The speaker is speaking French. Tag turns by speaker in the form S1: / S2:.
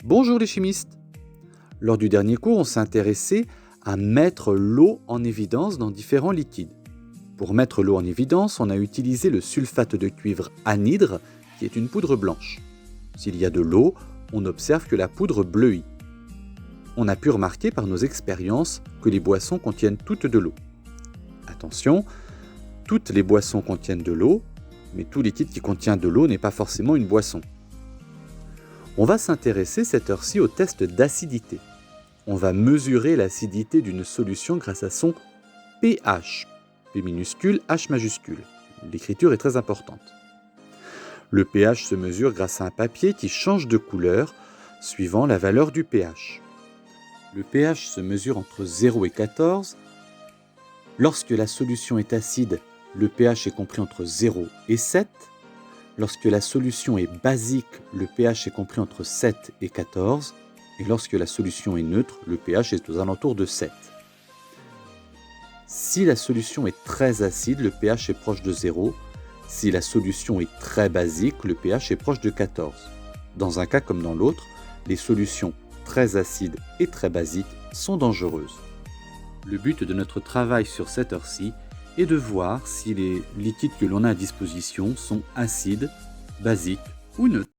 S1: Bonjour les chimistes! Lors du dernier cours, on s'est intéressé à mettre l'eau en évidence dans différents liquides. Pour mettre l'eau en évidence, on a utilisé le sulfate de cuivre anhydre, qui est une poudre blanche. S'il y a de l'eau, on observe que la poudre bleuit. On a pu remarquer par nos expériences que les boissons contiennent toutes de l'eau. Attention, toutes les boissons contiennent de l'eau, mais tout liquide qui contient de l'eau n'est pas forcément une boisson. On va s'intéresser cette heure-ci au test d'acidité. On va mesurer l'acidité d'une solution grâce à son pH. P minuscule, H majuscule. L'écriture est très importante. Le pH se mesure grâce à un papier qui change de couleur suivant la valeur du pH. Le pH se mesure entre 0 et 14. Lorsque la solution est acide, le pH est compris entre 0 et 7. Lorsque la solution est basique, le pH est compris entre 7 et 14. Et lorsque la solution est neutre, le pH est aux alentours de 7. Si la solution est très acide, le pH est proche de 0. Si la solution est très basique, le pH est proche de 14. Dans un cas comme dans l'autre, les solutions très acides et très basiques sont dangereuses. Le but de notre travail sur cette heure-ci est de voir si les liquides que l'on a à disposition sont acides, basiques ou neutres.